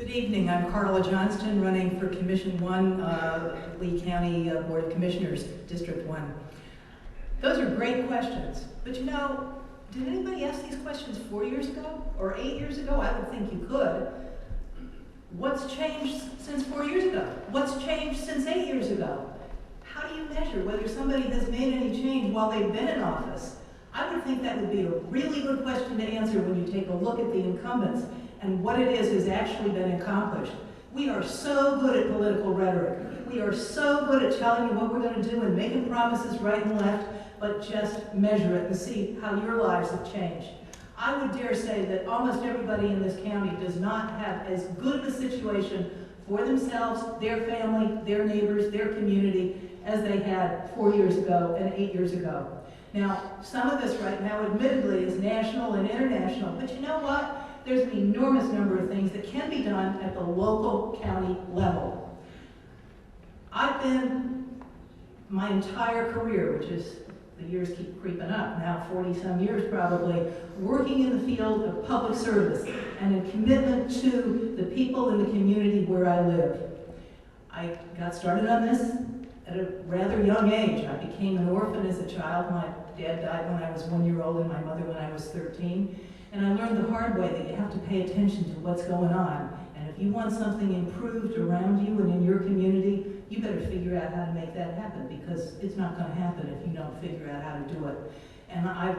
Good evening. I'm Carla Johnston, running for Commission 1, Lee County Board of Commissioners, District 1. Those are great questions, but you know, did anybody ask these questions 4 years ago or 8 years ago? I would think you could. What's changed since 4 years ago? What's changed since 8 years ago? How do you measure whether somebody has made any change while they've been in office? I would think that would be a really good question to answer when you take a look at the incumbents and what it is has actually been accomplished. We are so good at political rhetoric. We are so good at telling you what we're going to do and making promises right and left, but just measure it and see how your lives have changed. I would dare say that almost everybody in this county does not have as good of a situation for themselves, their family, their neighbors, their community as they had 4 years ago and 8 years ago. Now, some of this right now admittedly is national and international, but you know what? There's an enormous number of things that can be done at the local county level. I've been my entire career, which is, the years keep creeping up, now 40-some years probably, working in the field of public service and in commitment to the people in the community where I live. I got started on this at a rather young age. I became an orphan as a child. My dad died when I was 1 year old and my mother when I was 13. And I learned the hard way that you have to pay attention to what's going on. And if you want something improved around you and in your community, you better figure out how to make that happen, because it's not going to happen if you don't figure out how to do it. And I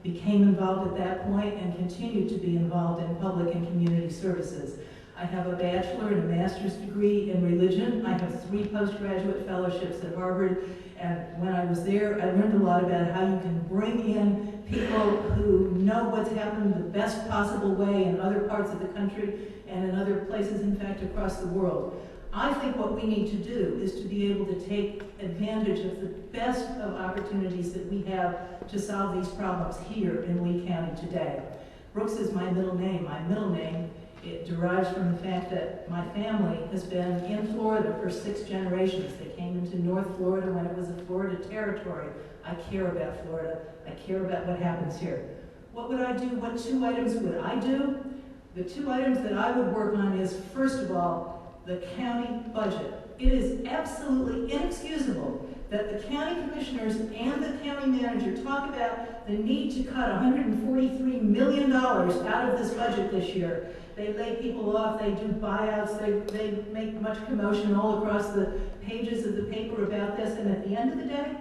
became involved at that point and continue to be involved in public and community services. I have a bachelor and a master's degree in religion. I have 3 postgraduate fellowships at Harvard. And when I was there, I learned a lot about how you can bring in people who know what's happened the best possible way in other parts of the country and in other places, in fact, across the world. I think what we need to do is to be able to take advantage of the best of opportunities that we have to solve these problems here in Lee County today. Brooks is my middle name. My middle name, it derives from the fact that my family has been in Florida for 6 generations. They came into North Florida when it was a Florida territory. I care about Florida. I care about what happens here. What would I do? What 2 items would I do? The 2 items that I would work on is, first of all, the county budget. It is absolutely inexcusable that the county commissioners and the county manager talk about the need to cut $143 million out of this budget this year. They lay people off, they do buyouts, they make much commotion all across the pages of the paper about this, and at the end of the day,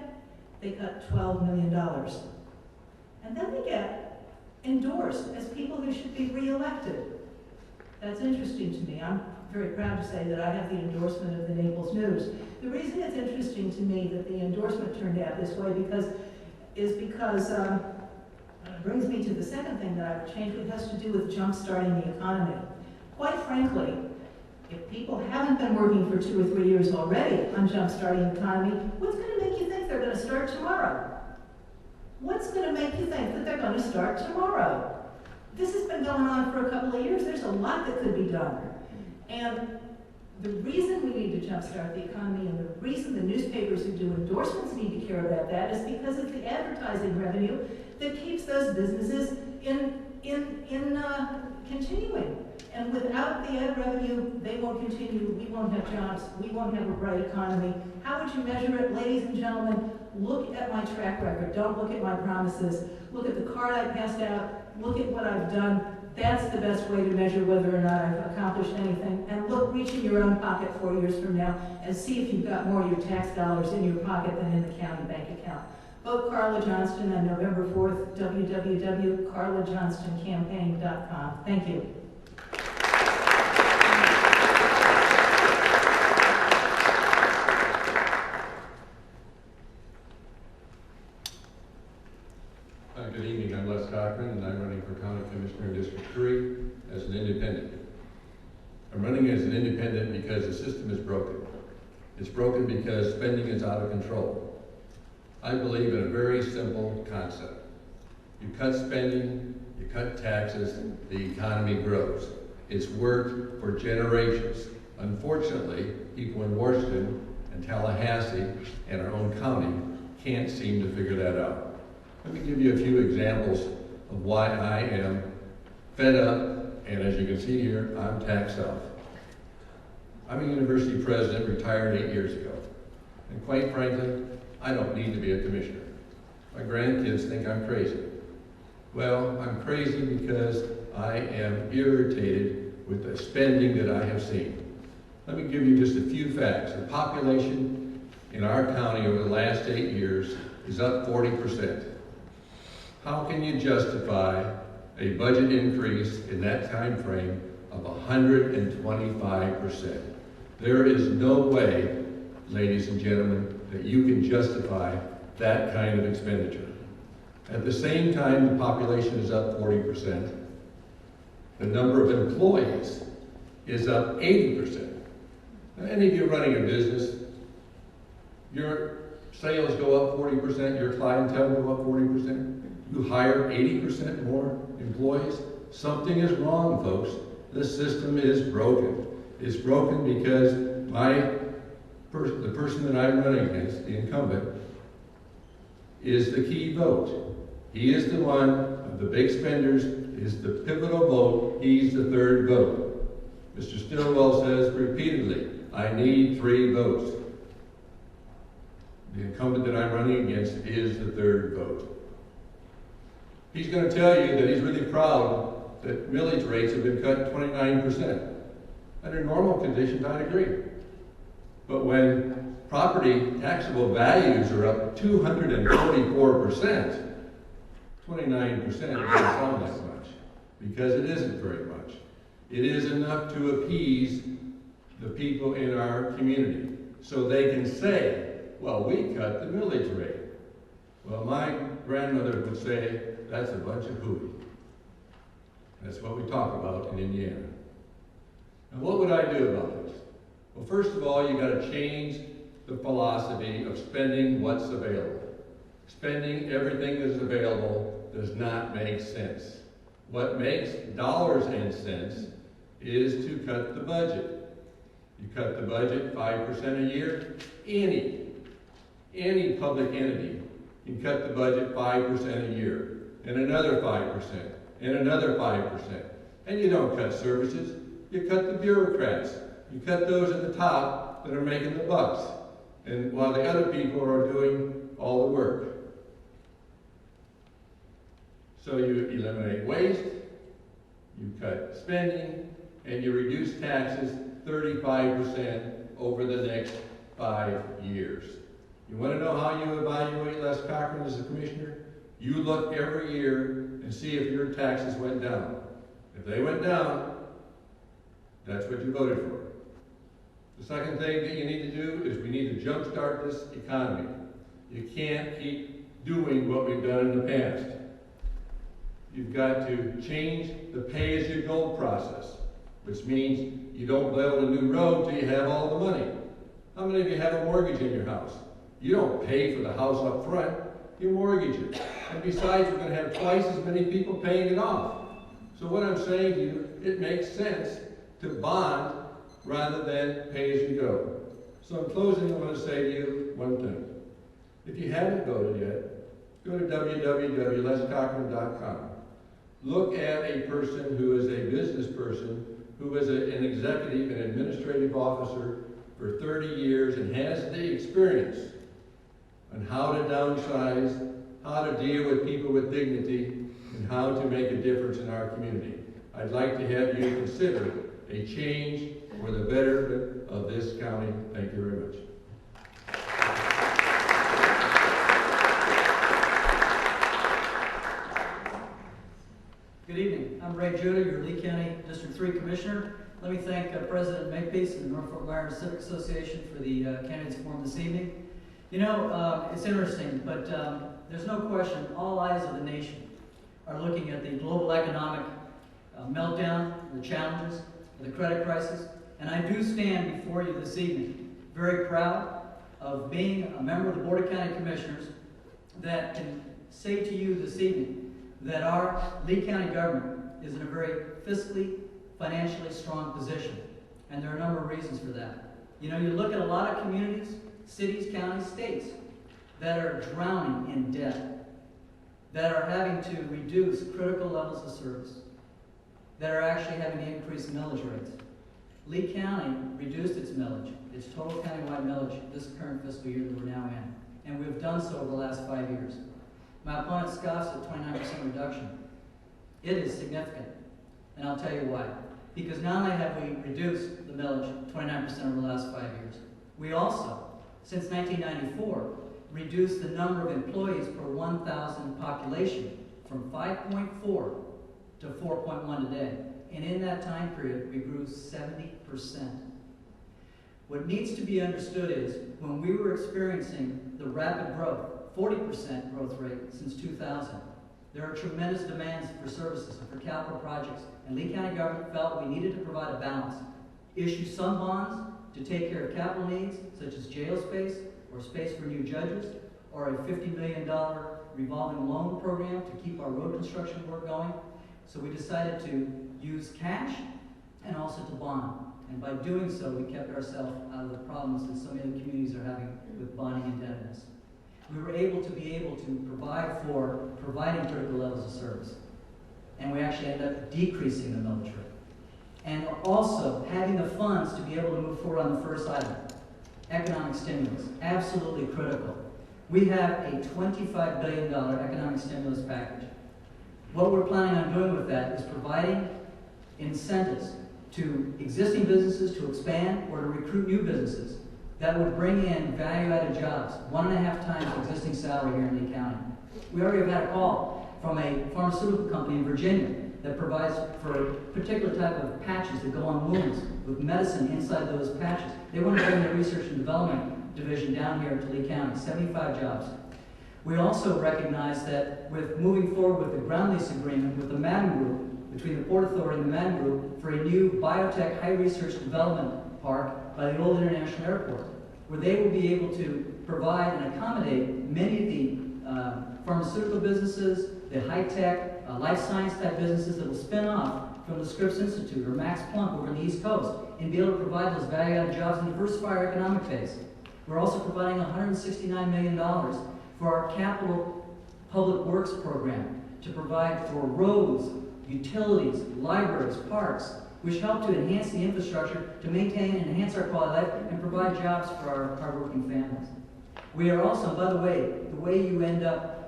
they cut $12 million. And then they get endorsed as people who should be reelected. That's interesting to me. I'm very proud to say that I have the endorsement of the Naples News. The reason it's interesting to me that the endorsement turned out this way is because it brings me to the second thing that I would change, which has to do with jump-starting the economy. Quite frankly, if people haven't been working for 2 or 3 years already on jump-starting the economy, what's going to make you think they're going to start tomorrow? What's going to make you think that they're going to start tomorrow? This has been going on for a couple of years. There's a lot that could be done. And the reason we need to jumpstart the economy and the reason the newspapers who do endorsements need to care about that is because it's the advertising revenue that keeps those businesses in continuing. And without the ad revenue, they won't continue. We won't have jobs. We won't have a bright economy. How would you measure it? Ladies and gentlemen, look at my track record. Don't look at my promises. Look at the card I passed out. Look at what I've done. That's the best way to measure whether or not I've accomplished anything. And look, reach in your own pocket 4 years from now and see if you've got more of your tax dollars in your pocket than in the county bank account. Vote Carla Johnston on November 4th, www.carlajohnstoncampaign.com. Thank you. Good evening, I'm Les Cochran, and I'm running for County Commissioner in District 3 as an independent. I'm running as an independent because the system is broken. It's broken because spending is out of control. I believe in a very simple concept. You cut spending, you cut taxes, the economy grows. It's worked for generations. Unfortunately, people in Washington and Tallahassee and our own county can't seem to figure that out. Let me give you a few examples of why I am fed up, and as you can see here, I'm taxed out. I'm a university president, retired 8 years ago. And quite frankly, I don't need to be a commissioner. My grandkids think I'm crazy. Well, I'm crazy because I am irritated with the spending that I have seen. Let me give you just a few facts. The population in our county over the last 8 years is up 40%. How can you justify a budget increase in that time frame of 125%? There is no way, ladies and gentlemen, that you can justify that kind of expenditure. At the same time, the population is up 40%. The number of employees is up 80%. Now, any of you running a business, your sales go up 40%, your clientele go up 40%. You hire 80% more employees. Something is wrong, folks. This system is broken. It's broken because the person that I'm running against, the incumbent, is the key vote. He is the one of the big spenders, is the pivotal vote. He's the third vote. Mr. Stillwell says repeatedly, I need 3 votes. The incumbent that I'm running against is the third vote. He's going to tell you that he's really proud that millage rates have been cut 29%. Under normal conditions, I'd agree. But when property taxable values are up 244%, 29% doesn't sound like much, because it isn't very much. It is enough to appease the people in our community, so they can say, well, we cut the millage rate. Well, my grandmother would say, that's a bunch of hooey. That's what we talk about in Indiana. And what would I do about this? Well, first of all, you got to change the philosophy of spending what's available. Spending everything that's available does not make sense. What makes dollars and cents is to cut the budget. You cut the budget 5% a year. Any public entity can cut the budget 5% a year, and another 5%, and another 5%. And you don't cut services, you cut the bureaucrats. You cut those at the top that are making the bucks, and while the other people are doing all the work. So you eliminate waste, you cut spending, and you reduce taxes 35% over the next 5 years. You want to know how you evaluate Les Cochran as a commissioner? You look every year and see if your taxes went down. If they went down, that's what you voted for. The second thing that you need to do is we need to jumpstart this economy. You can't keep doing what we've done in the past. You've got to change the pay-as-you-go process, which means you don't build a new road till you have all the money. How many of you have a mortgage in your house? You don't pay for the house up front, you mortgage it. And besides, you're going to have twice as many people paying it off. So what I'm saying to you, it makes sense to bond rather than pay as you go. So in closing, I want to say to you one thing. If you haven't voted yet, go to www.lescochran.com. Look at a person who is a business person, who is an executive and administrative officer for 30 years and has the experience on how to downsize, how to deal with people with dignity, and how to make a difference in our community. I'd like to have you consider a change for the betterment of this county. Thank you very much. Good evening. I'm Ray Judah, your Lee County District 3 Commissioner. Let me thank President Makepeace and the Norfolk Myers Civic Association for the candidates forum this evening. You know, it's interesting, but there's no question all eyes of the nation are looking at the global economic meltdown, the challenges, the credit crisis, and I do stand before you this evening very proud of being a member of the Board of County Commissioners that can say to you this evening that our Lee County government is in a very fiscally, financially strong position. And there are a number of reasons for that. You know, you look at a lot of communities, cities, counties, states that are drowning in debt, that are having to reduce critical levels of service, that are actually having to increase millage rates. Lee County reduced its millage, its total countywide millage this current fiscal year that we're now in, and we've done so over the last 5 years. My opponent scoffs at 29% reduction. It is significant, and I'll tell you why. Because not only have we reduced the millage 29% over the last 5 years, we also, since 1994, reduced the number of employees per 1,000 population from 5.4 to 4.1 today. And in that time period, we grew 70%. What needs to be understood is, when we were experiencing the rapid growth, 40% growth rate since 2000, there are tremendous demands for services and for capital projects, and Lee County government felt we needed to provide a balance. Issue some bonds to take care of capital needs, such as jail space, or space for new judges, or a $50 million revolving loan program to keep our road construction work going. So we decided to use cash and also to bond. And by doing so, we kept ourselves out of the problems that so many communities are having with bonding indebtedness. We were able to provide for providing critical levels of service. And we actually ended up decreasing the millage rate. And also having the funds to be able to move forward on the first item, economic stimulus, absolutely critical. We have a $25 billion economic stimulus package. What we're planning on doing with that is providing incentives to existing businesses to expand or to recruit new businesses that would bring in value-added jobs, 1.5 times existing salary here in Lee County. We already have had a call from a pharmaceutical company in Virginia that provides for a particular type of patches that go on wounds with medicine inside those patches. They want to bring the research and development division down here to Lee County, 75 jobs. We also recognize that with moving forward with the ground lease agreement with the Madden Group, between the Port Authority and the Madden Group, for a new biotech high research development park by the old international airport, where they will be able to provide and accommodate many of the pharmaceutical businesses, the high-tech, life science type businesses that will spin off from the Scripps Institute or Max Planck over on the East Coast, and be able to provide those value-added jobs and diversify our economic base. We're also providing $169 million for our capital public works program to provide for roads, utilities, libraries, parks, which help to enhance the infrastructure to maintain and enhance our quality of life and provide jobs for our hardworking families. We are also, by the way you end up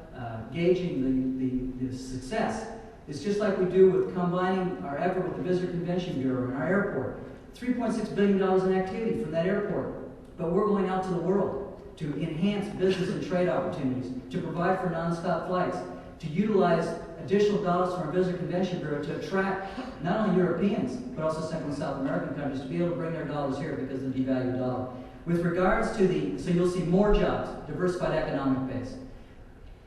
gauging the success is just like we do with combining our effort with the Visitor Convention Bureau and our airport. $3.6 billion in activity from that airport. But we're going out to the world to enhance business and trade opportunities, to provide for nonstop flights, to utilize additional dollars from our Visitor Convention Bureau to attract not only Europeans, but also Central and South American countries to be able to bring their dollars here because of the devalued dollar. With regards to so you'll see more jobs, diversified economic base.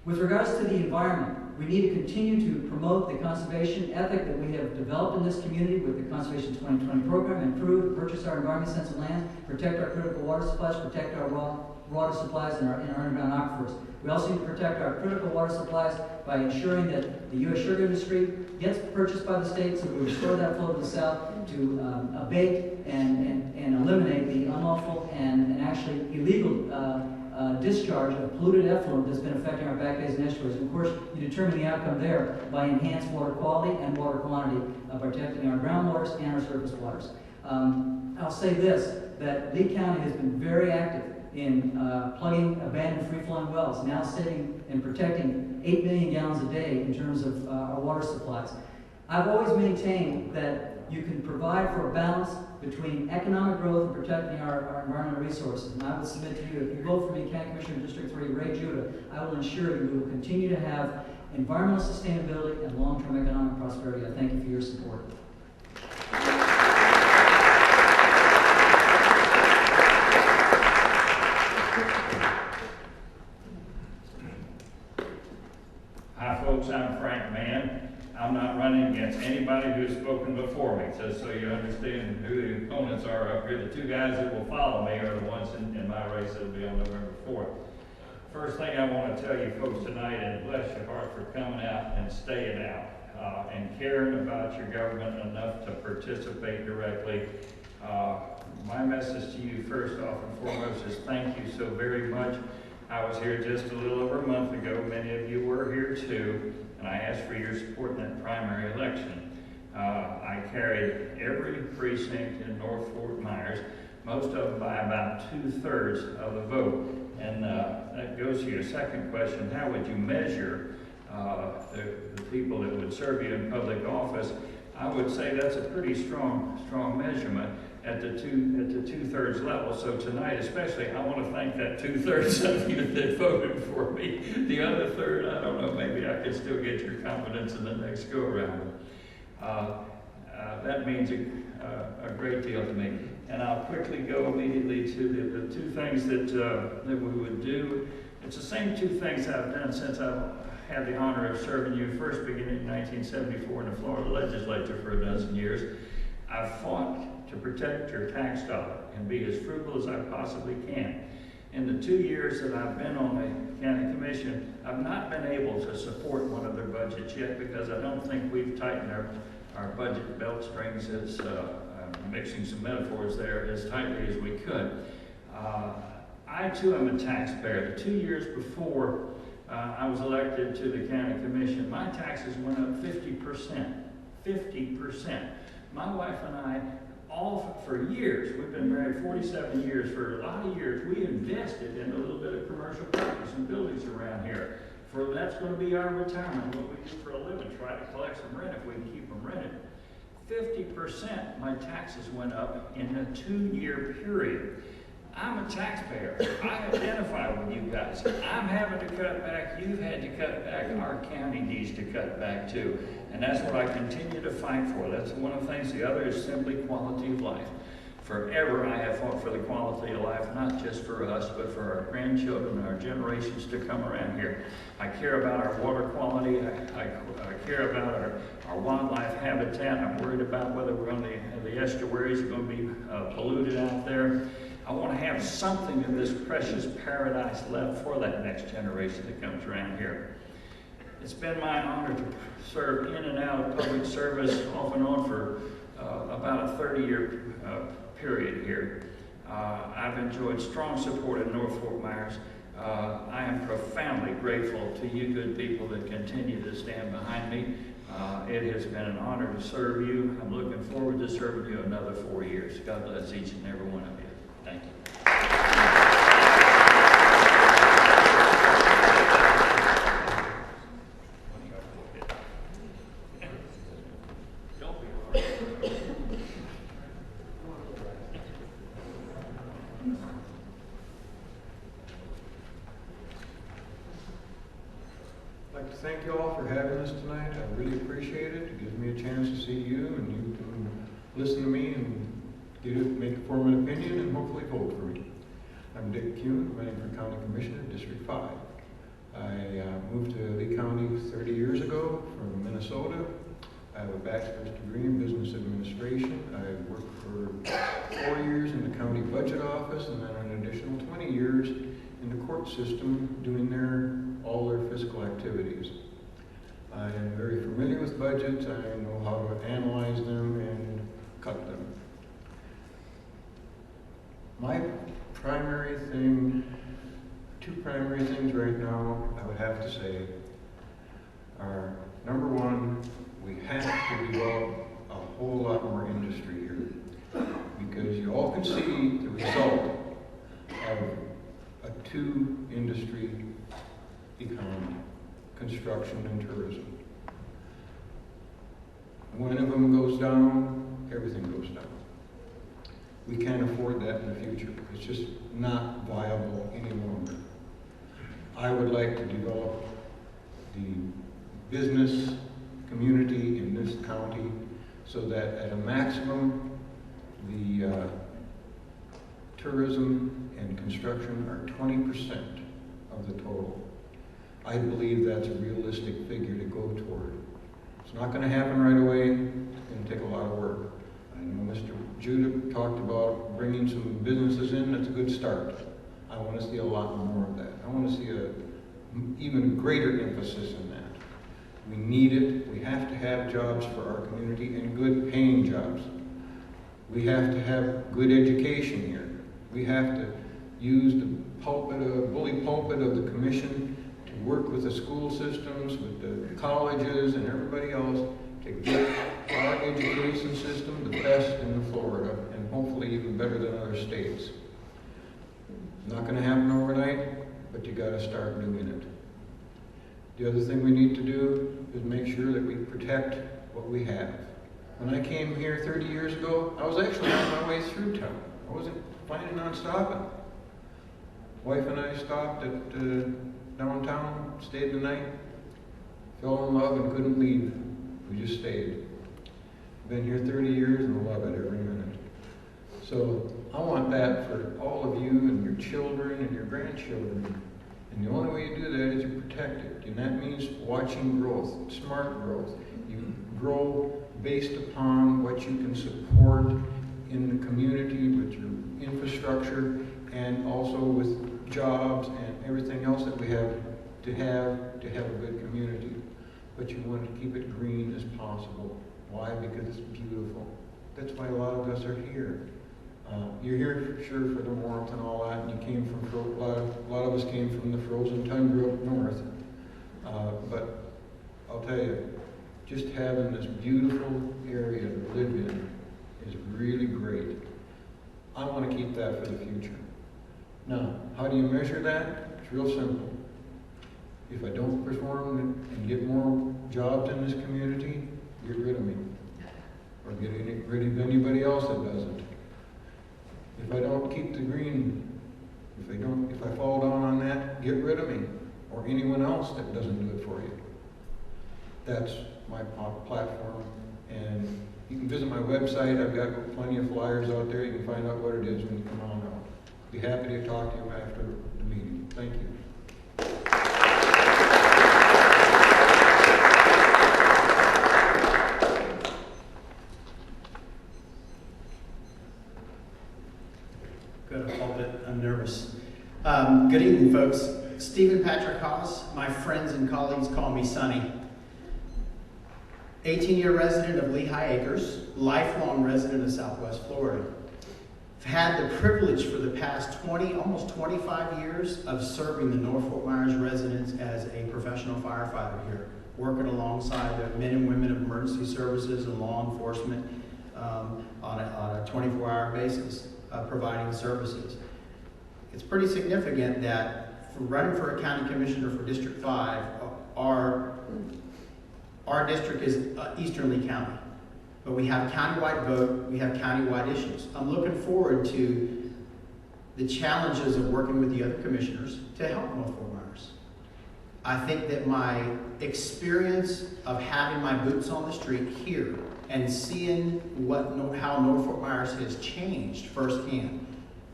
With regards to the environment, we need to continue to promote the conservation ethic that we have developed in this community with the Conservation 2020 program, improve and purchase our environmentally sensitive lands, protect our critical water supplies, protect our raw water supplies in our underground aquifers. We also need to protect our critical water supplies by ensuring that the U.S. sugar industry gets purchased by the state so we restore that flow to the south to abate and eliminate the unlawful and actually illegal discharge of polluted effluent that's been affecting our back bays and estuaries. And of course, you determine the outcome there by enhanced water quality and water quantity, protecting our groundwaters and our surface waters. I'll say this, that Lee County has been very active in plugging abandoned free-flowing wells, now saving and protecting 8 million gallons a day in terms of our water supplies. I've always maintained that you can provide for a balance between economic growth and protecting our environmental resources. And I would submit to you, if you vote for me, County Commissioner in District 3, Ray Judah, I will ensure you will continue to have environmental sustainability and long-term economic prosperity. I thank you for your support. Hi folks, I'm Frank Mann. I'm not running against anybody who's spoken before me, just so you understand who the opponents are up here. The two guys that will follow me are the ones in my race that will be on November 4th. First thing I want to tell you folks tonight, and bless your heart for coming out and staying out and caring about your government enough to participate directly. My message to you first off and foremost is thank you so very much. I was here just a little over a month ago. Many of you were here too, and I asked for your support in that primary election. I carried every precinct in North Fort Myers, most of them by about 2/3 of the vote. And that goes to your second question, how would you measure the people that would serve you in public office? I would say that's a pretty strong measurement at the 2/3 level. So tonight especially, I want to thank that 2/3 of you that voted for me. The other third, I don't know, maybe I can still get your confidence in the next go around. That means a great deal to me. And I'll quickly go immediately to the two things that we would do. It's the same two things I've done since I've had the honor of serving you, first beginning in 1974 in the Florida legislature for a dozen years. I've fought to protect your tax dollar and be as frugal as I possibly can. In the 2 years that I've been on the county commission, I've not been able to support one of their budgets yet because I don't think we've tightened our budget belt strings. It's mixing some metaphors there as tightly as we could. I too am a taxpayer. The 2 years before I was elected to the county commission, my taxes went up 50%. 50%. My wife and I, all for years, we've been married 47 years, for a lot of years, we invested in a little bit of commercial properties and buildings around here. That's going to be our retirement, what we do for a living, try to collect some rent if we can keep them rented. 50% my taxes went up in a 2-year period. I'm a taxpayer. I identify with you guys. I'm having to cut back. You've had to cut back. Our county needs to cut back too. And that's what I continue to fight for. That's one of the things. The other is simply quality of life. Forever I have fought for the quality of life, not just for us, but for our grandchildren and our generations to come around here. I care about our water quality. I care about our wildlife habitat. I'm worried about whether the estuaries are going to be polluted out there. I want to have something in this precious paradise left for that next generation that comes around here. It's been my honor to serve in and out of public service off and on for about a 30-year period here. I've enjoyed strong support in North Fort Myers. I am profoundly grateful to you good people that continue to stand behind me. It has been an honor to serve you. I'm looking forward to serving you another 4 years. God bless each and every one of you. Thank you. I'd like to thank you all for having us tonight. I really appreciate it. It gives me a chance to see you, and you can listen to me and make a form an opinion and hopefully vote for me. I'm Dick Kuhn, running for County Commissioner, District 5. I moved to Lee County 30 years ago from Minnesota. I have a bachelor's degree in business administration. I worked for 4 years in the county budget office and then an additional 20 years in the court system doing all their fiscal activities. I am very familiar with budgets. I know how to analyze them and cut them. My two primary things right now, I would have to say, are number one, we have to develop a whole lot more industry here. Because you all can see the result of a two-industry economy, construction and tourism. One of them goes down, everything goes down. We can't afford that in the future. It's just not viable any longer. I would like to develop the business community in this county so that at a maximum, the tourism and construction are 20% of the total. I believe that's a realistic figure to go toward. It's not going to happen right away. It's going to take a lot of work. I know Mr. Judah talked about bringing some businesses in. That's a good start. I want to see a lot more of that. I want to see an even greater emphasis in that. We need it. We have to have jobs for our community and good paying jobs. We have to have good education here. We have to use the bully pulpit of the commission to work with the school systems, with the colleges and everybody else to get our better than other states. Not gonna happen overnight, but you gotta start doing it. The other thing we need to do is make sure that we protect what we have. When I came here 30 years ago, I was actually on my way through town. I wasn't planning on stopping. Wife and I stopped at downtown, stayed the night, fell in love and couldn't leave. We just stayed. Been here 30 years and love it every minute. So I want that for all of you and your children and your grandchildren. And the only way you do that is you protect it. And that means watching growth, smart growth. You grow based upon what you can support in the community with your infrastructure and also with jobs and everything else that we have to have a good community. But you want to keep it green as possible. Why? Because it's beautiful. That's why a lot of us are here. You're here sure for the warmth and all that, and you came from, a lot of us came from the frozen tundra up north. But I'll tell you, just having this beautiful area to live in is really great. I want to keep that for the future. Now, how do you measure that? It's real simple. If I don't perform and get more jobs in this community, get rid of me. Or get rid of anybody else that doesn't. If I don't keep the green, if I fall down on that, get rid of me. Or anyone else that doesn't do it for you. That's my platform. And you can visit my website. I've got plenty of flyers out there. You can find out what it is when you come on out. Be happy to talk to you after the meeting. Thank you. Good, a little bit, I'm nervous. Good evening, folks. Stephen Patrick Haas, my friends and colleagues call me Sonny. 18-year resident of Lehigh Acres, lifelong resident of Southwest Florida. I've had the privilege for the past almost 25 years of serving the North Myers residents as a professional firefighter here, working alongside the men and women of emergency services and law enforcement on a 24-hour basis, providing services. It's pretty significant that for running for a county commissioner for District 5, our district is Eastern Lee County, but we have a countywide vote, we have countywide issues. I'm looking forward to the challenges of working with the other commissioners to help North Fort Myers. I think that my experience of having my boots on the street here and seeing how North Fort Myers has changed firsthand.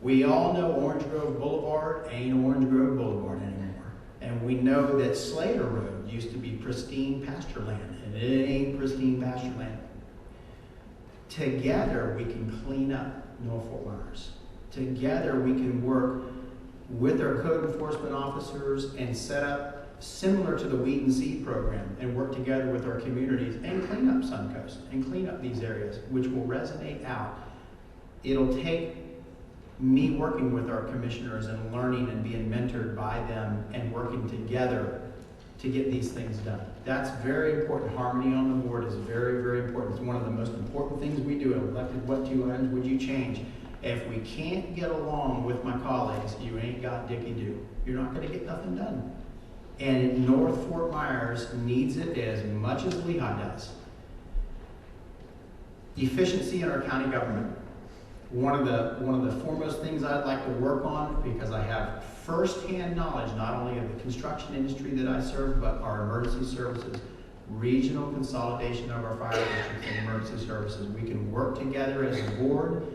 We all know Orange Grove Boulevard ain't Orange Grove Boulevard anymore. And we know that Slater Road used to be pristine pasture land, and it ain't pristine pasture land. Together we can clean up North Fort Myers. Together we can work with our code enforcement officers and set up similar to the Weed and Seed program and work together with our communities and clean up Suncoast and clean up these areas, which will resonate out. It'll take me working with our commissioners and learning and being mentored by them and working together to get these things done. That's very important. Harmony on the board is very, very important. It's one of the most important things we do. Elected, what 2 items would you change? If we can't get along with my colleagues, you ain't got dicky-do. You're not going to get nothing done. And North Fort Myers needs it as much as Lehigh does. Efficiency in our county government. One of the foremost things I'd like to work on, because I have firsthand knowledge not only of the construction industry that I serve, but our emergency services, regional consolidation of our fire districts and emergency services. We can work together as a board,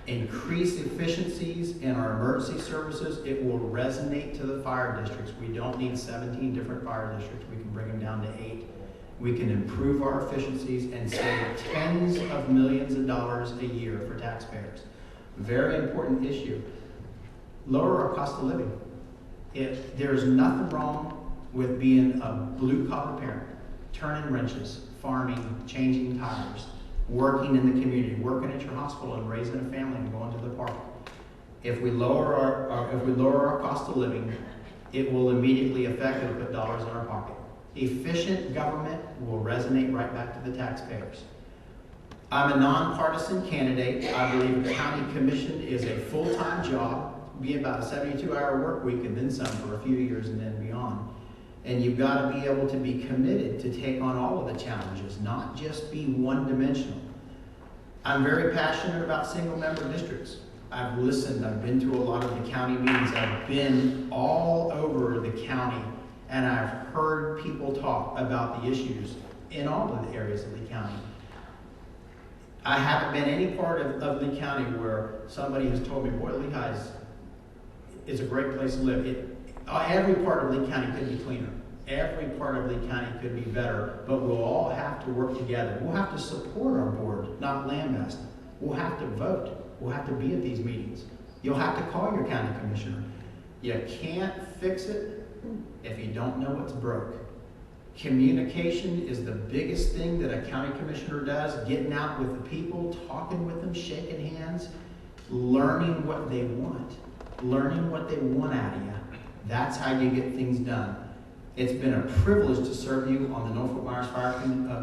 increase efficiencies in our emergency services. It will resonate to the fire districts. We don't need 17 different fire districts. We can bring them down to 8. We can improve our efficiencies and save tens of millions of dollars a year for taxpayers. Very important issue. Lower our cost of living. There's nothing wrong with being a blue-collar parent, turning wrenches, farming, changing tires, working in the community, working at your hospital and raising a family and going to the park. If we lower our cost of living, it will immediately affect it, put dollars in our pocket. Efficient government will resonate right back to the taxpayers. I'm a nonpartisan candidate. I believe a county commission is a full-time job, be about a 72-hour work week and then some for a few years and then beyond. And you've got to be able to be committed to take on all of the challenges, not just be one-dimensional. I'm very passionate about single-member districts. I've listened, I've been to a lot of the county meetings, I've been all over the county, and I've heard people talk about the issues in all of the areas of the county. I haven't been any part of Lee County where somebody has told me, boy, Lehigh is a great place to live. Every part of Lee County could be cleaner. Every part of Lee County could be better, but we'll all have to work together. We'll have to support our board, not lambast. We'll have to vote. We'll have to be at these meetings. You'll have to call your county commissioner. You can't fix it if you don't know what's broke. Communication is the biggest thing that a county commissioner does, getting out with the people, talking with them, shaking hands, learning what they want out of you. That's how you get things done. It's been a privilege to serve you on the Norfolk Myers Fire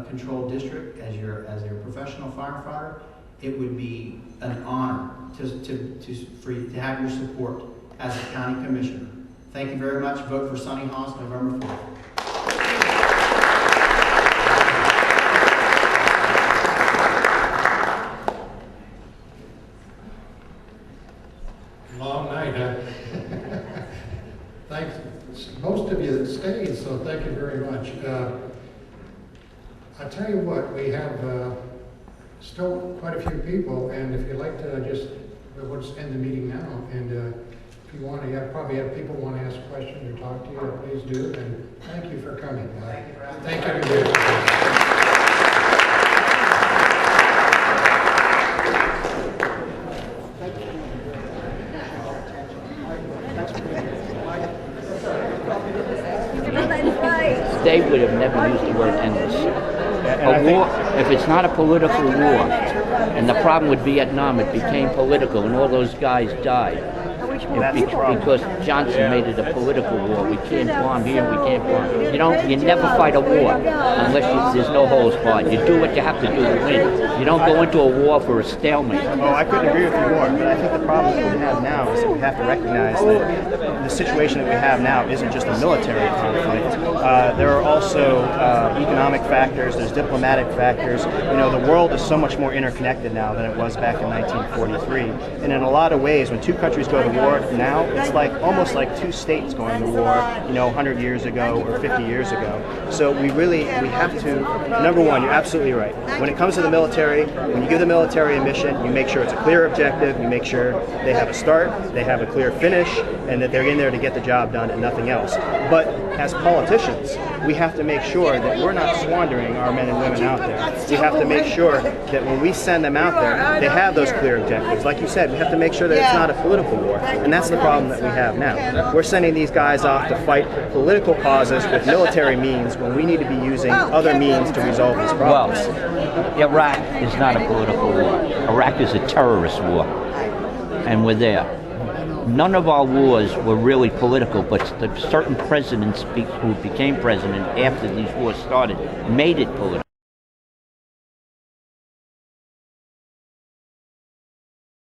Control District as your professional firefighter. It would be an honor to have your support as a county commissioner. Thank you very much. Vote for Sonny Haas November 4th. Long night, huh? Thanks. Most of you stayed, so thank you very much. I tell you what, we have still quite a few people, and if you'd like to just, we'll just end the meeting now, and if you want to, probably have people want to ask questions or talk to you, please do, and thank you for coming. Thank you everybody. They would have never used the word endless. A war, if it's not a political war, and the problem with Vietnam, it became political, and all those guys died. Because Johnson made it a political war. We can't bomb here, we can't bomb. You never fight a war unless there's no holds barred. You do what you have to do to win. You don't go into a war for a stalemate. Oh, I couldn't agree with you more, but I think the problem that we have now is that we have to recognize that the situation that we have now isn't just a military conflict. There are also economic factors, there's diplomatic factors. The world is so much more interconnected now than it was back in 1943. And in a lot of ways, when two countries go to war now, it's almost like two states going to war, 100 years ago or 50 years ago. So we have to, number one, you're absolutely right. When it comes to the military, when you give the military a mission, you make sure it's a clear objective, you make sure they have a start, they have a clear finish, and that they're in there to get the job done and nothing else. But as politicians, we have to make sure that we're not squandering our men and women out there. We have to make sure that when we send them out there, they have those clear objectives. Like you said, we have to make sure that it's not a political war. And that's the problem that we have now. We're sending these guys off to fight political causes with military means when we need to be using other means to resolve these problems. Well, Iraq is not a political war. Iraq is a terrorist war. And we're there. None of our wars were really political, but certain presidents who became president after these wars started made it political.